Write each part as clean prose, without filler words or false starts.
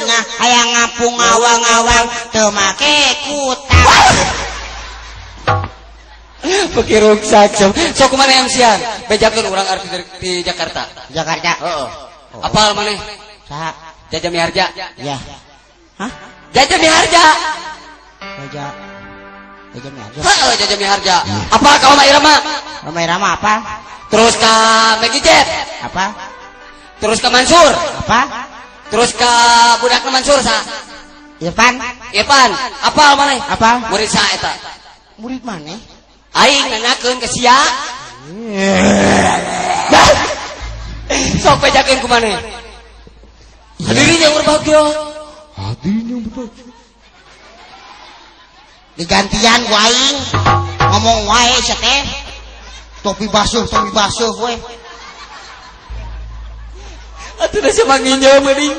tengah hayang ngapung ngawang-ngawang teu make kutang. Pikir ruksak so kumaha MC-an bejakeun urang arti di Jakarta. Jakarta. Heeh. Apal maneh? Saha? Jaja Miharja. Ya. Hah? Jaja Miharja. Jaja Miharja. Heeh, Jaja Miharja. Apa ka Roma Irama? Roma Irama apa? Terus ka Meggy Jet. Apa? Terus ka Mansur. Apa? Terus ka budakna Mansur sa? Irfan. Irfan. Apal maneh? Apa? Murid sa eta. Murid maneh? Aing nanyakeun ka sia. Sok bejakeun ku maneh. Hadirin yang berbahagia. Hadirin yang berbahagia. Digantian ku aing ngomong wae sia teh. Topi basuh we. Atuh da sama nginjau meuning.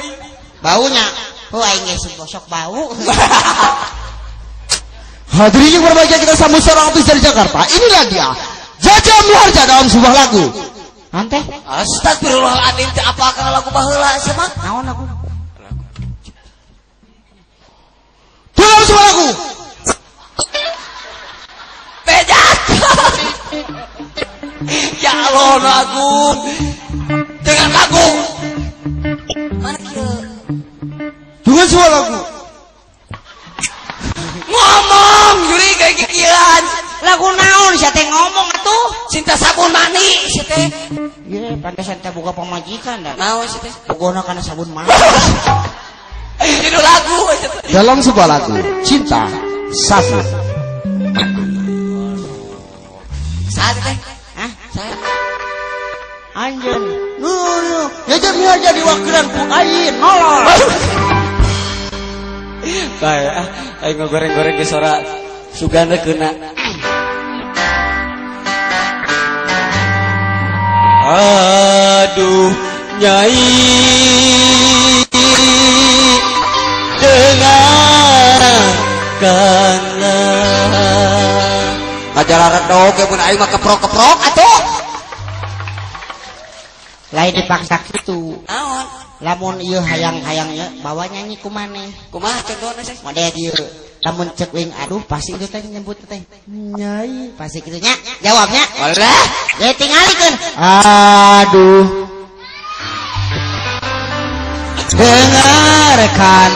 Baunya. Oh aing geus gosok bau. Hadirin yang berbahagia, kita sambut seorang artis dari Jakarta. Inilah dia, Jaja Miharja dalam sebuah lagu. Ante? Astagfirullahaladzim, apa kana lagu baheula sia mah? Naon lagu? Dalam sebuah lagu. Bejat. Ya Allah, lagu. Dengan lagu. Mana kieu? Dengan sebuah lagu. Ngomong juri kayak kikiran. Lagu naon sia teh ngomong atuh? Cinta sabun mani sia teh. Ieu pantesan teh boga pamajikan da. Naon sia teh? Bogona kana sabun mani. Judul lagu sia teh. Dalam sebuah lagu, Cinta Sabun. Saat teh. Hah? Saya. Anjeun. Nu. Jaja Miharja diwakilan ku aing nolol. Bae, aing ngogoreng-goreng ge sora sugana keuna. Aduh, Nyai dengarkanlah. Ajaran dog ke mun aing mah keprok-keprok atuh. Lain dipaksa kitu. Naon? Lamun ieu hayang-hayangnya bawa nyanyi ku maneh. Kumaha contohna sih? Model ieu. Lamun cek wing aduh pasti itu teh nyebut teh. Nyai, pasti kitu nya. Jawabnya. Alah, Ya tingalikeun. Aduh, dengarkan.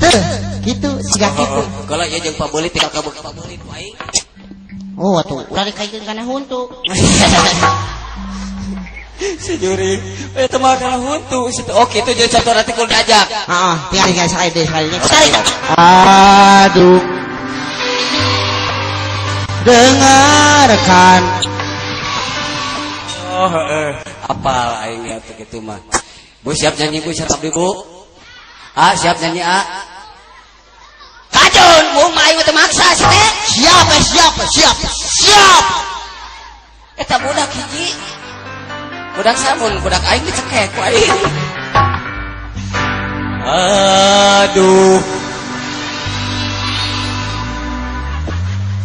Teu, kitu siga kitu. kalau ieu jeung pabelit tinggal kabur ka pabelit wae. Oh, atuh ulah dikaitkeun kana huntu. Sejuri, itu mah kana huntu. Oke, itu jadi contoh nanti kudu diajak. Heeh, tinggal sekali deh. Tarik. Aduh, dengarkan. Oh, apal aing ya gitu mah. Bu siap nyanyi Bu, siap abdi Bu. Ah, siap nyanyi ah. Kajun, Bu mah aing teh maksa teh. Siap. Eta budak hiji. Budak sabun, budak aing dicekek ku aing. Aduh.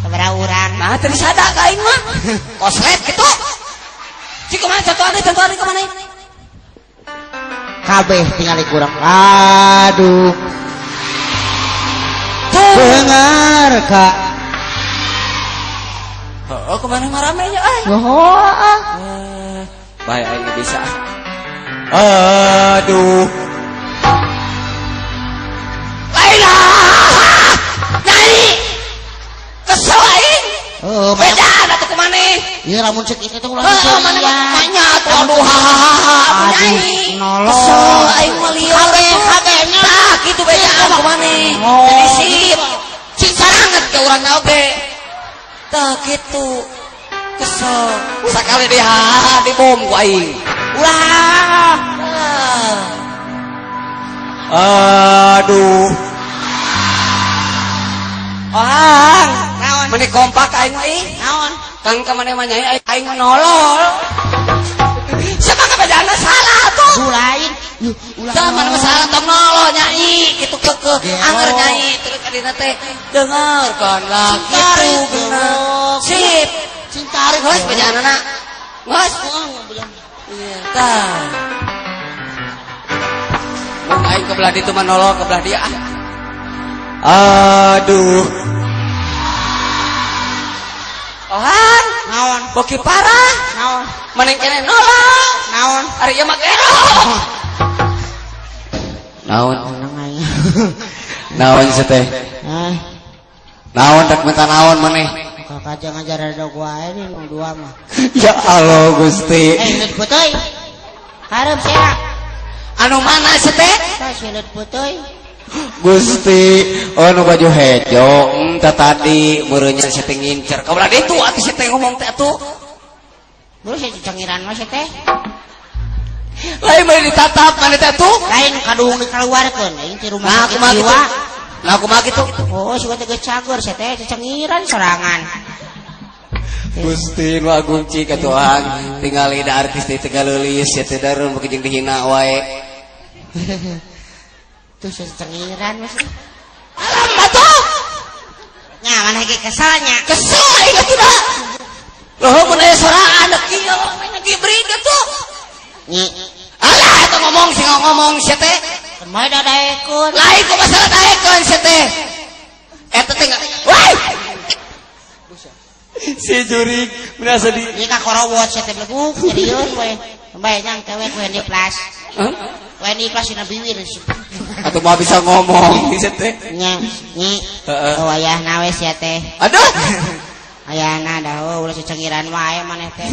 Sabaraha urang? Nah, teu disada ka aing mah. Koslet kitu. Cik kumaha contohna ka maneh? Kabeh tingali kurang. Aduh. Dengarkan. Oh, kemana maramenya ay? Baik, aing bisa. Aduh. Laila. Nyai. Kesel aing. Oh, beda atuh ku maneh. Ieu lamun cek itu teh ulah Mana makanya atuh aduh hahaha nyai. Nolol. Kesel aing mah lieur. Kabehnya. Tah kitu beda ku maneh. Jadi sip. Cing saranget ke urang oge. Tah kitu. Kesel. Sakali dia di bom ku aing. Ulah. Aduh. Ang, naon? Meni kompak aing mah ih. Naon? Kang ka maneh mah nyai aing menolol. Siapa kebedaanna salah tuh? Lain. Sama masalah tong nolol nyai kitu keukeuh anger nyai terus kadina teh dengarkanlah kitu bener. Sip. Cinta Geus bejaanana. Geus. Iya tah. Aing kebelah ditu manolong kebelah dia. Aduh. Ohan, Naon? boki parah. Naon? Mending kene nolong. Naon? Ari ieu mah kene. Naon? Naon sih teh? Naon rek minta naon maneh? Kakak jangan ngajar ada gua ini nu dua mah. Ya Allah Gusti. Lihat puteuy. Hareup sia. Anu mana sih teh? Tah lihat puteuy. Gusti, nu baju hejo, tadi meureunnya saya teh ngincer. Kabelah ditu atuh saya teh ngomong teh atuh. Terus saya cengiran mah sia teh. Lain mah ditatap mana teh atuh? Lain kadung dikeluarkeun aing ti rumah Nah, sakit kumaha jiwa. gitu? Nah, kumaha gitu? Oh, suka teh geus cager sia teh cengiran sorangan. Gusti nu agung cik atuhan, tingali da artis teh teu leulis ya teh dareun beuki jeung dihina wae. Tuh saya cengiran mas. Alam atuh. Nya mana ge kesalnya. Kesel aing tidak. Loh mun aya soraan kieu mah gibrig atuh. Nyi, Alah eta ngomong sia teh. kemae dadaekeun. Lain ku masalah daekeun sia teh. Eta teh wai. Si jurig merasa di Ieu ka korowot sia teh leguk serius we. Bae nyang tewek we di plas. We di plas dina biwir. Atau mau bisa ngomong sia teh. Nya, nyi. Heeh. Oh ayahna we sia teh. Aduh. Ayahna dah ulah cengiran wae maneh teh.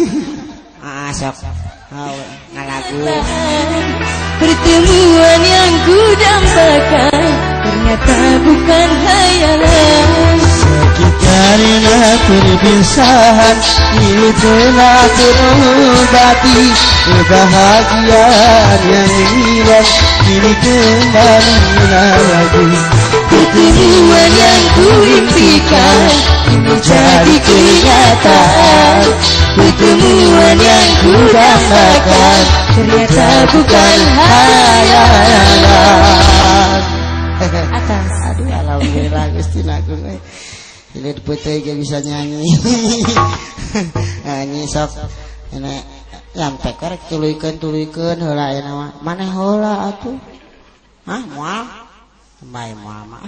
Heeh sok. Oh, ngalagu. Pertemuan yang kudambakan ternyata bukan hayalan. Karena perpisahan ini telah terobati, kebahagiaan yang hilang kini kembali lagi. Pertemuan yang kuimpikan menjadi kenyataan. Pertemuan yang kudambakan ternyata bukan hayalan. Atas. Aduh alhamdulillah Gusti Agung. Ini putih gak bisa nyanyi. Nyanyi sok. Ini nyampe korek tuluykeun heula aya nama. Maneh heula atuh. Hah, moal? Bae moal mah.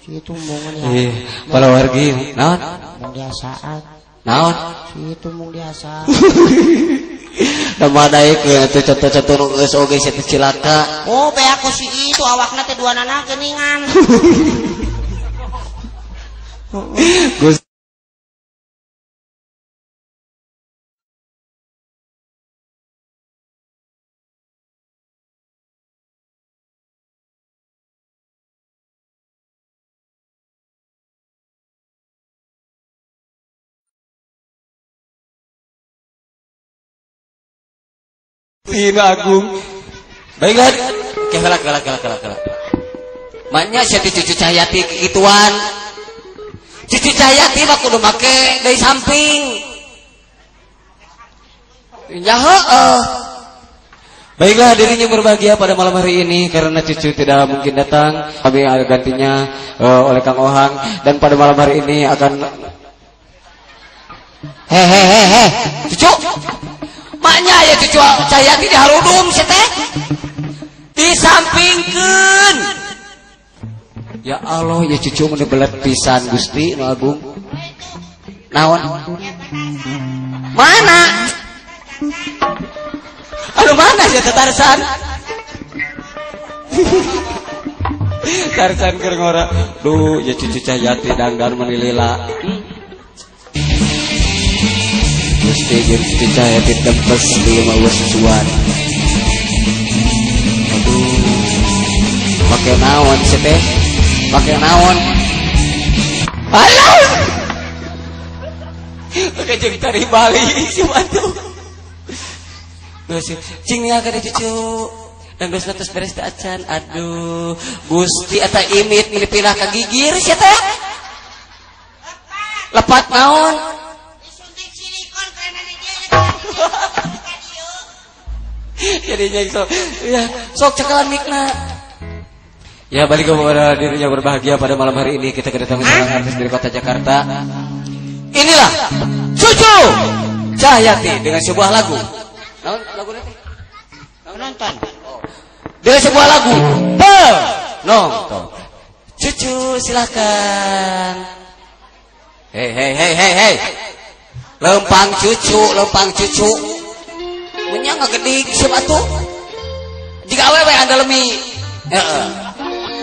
Situ mung ya. Kalau wargi naon? Mung diasaan. Naon? Situ mung diasaan. Da daekeun atuh contoh-contoh nu geus oge sia teh cilaka. Oh, be aku si itu awakna teh duanana geuningan. Gus Tina Agung. Baiklah. Kelak. Maknya sia teh cucu Cahyati kituan. Cucu Cahyati mah kudu make dari samping. Ya heeh. Baiklah dirinya berbahagia pada malam hari ini karena cucu tidak mungkin datang. Kami gantinya oleh Kang Ohang dan pada malam hari ini akan hehehe cucu. Maknya ya cucu Cahyati diharudum sia teh. Disampingkeun. Ya Allah ya cucu mun belet pisan Gusti nu agung. Naon? Mana? Aduh mana ya Tarsan? Tarsan keur ngora. Duh ya cucu Cahyati dangdan menilila. Gusti jeung cucu Cahyati tempes di mah geus cuan. Aduh. Pakai naon sih teh? Pakai naon? Alah. Udah jeung tari Bali si bantu. Geus cing ya kada cucu. Dan geus terus beres teh acan. Aduh, Gusti eta imit pilih-pilih ka gigir sia teh. Lepat naon? Disuntik silikon karena dia. Jadinya sok. Ya, sok cekalan mikna. Ya balik kepada dirinya berbahagia pada malam hari ini kita kedatangan seorang artis dari kota Jakarta. Inilah Cucu Cahyati dengan sebuah lagu. Naon lagu nanti? Penonton. dengan sebuah lagu penonton. Cucu silakan. Hei. Lempang cucu. Menyang ngegedik sepatu. Jika awewe Anda lebih.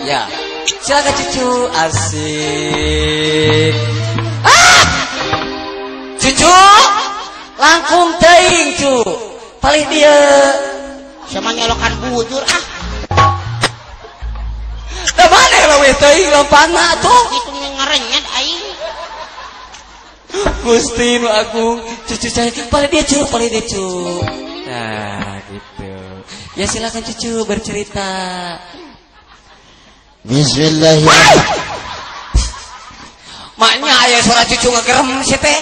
Ya. Silakan cucu. Asik. Cucu. Langkung teuing cu. Palih dia. Sama nyolokan bujur Da mana lawe teuing lompana tuh? Itu ngerenyet aing. Gusti nu agung, cucu saya palih dia cu. Nah, gitu. Ya silakan cucu bercerita. Bismillahirrahmanirrahim. Maknya aya suara cucu ngegerem sih teh.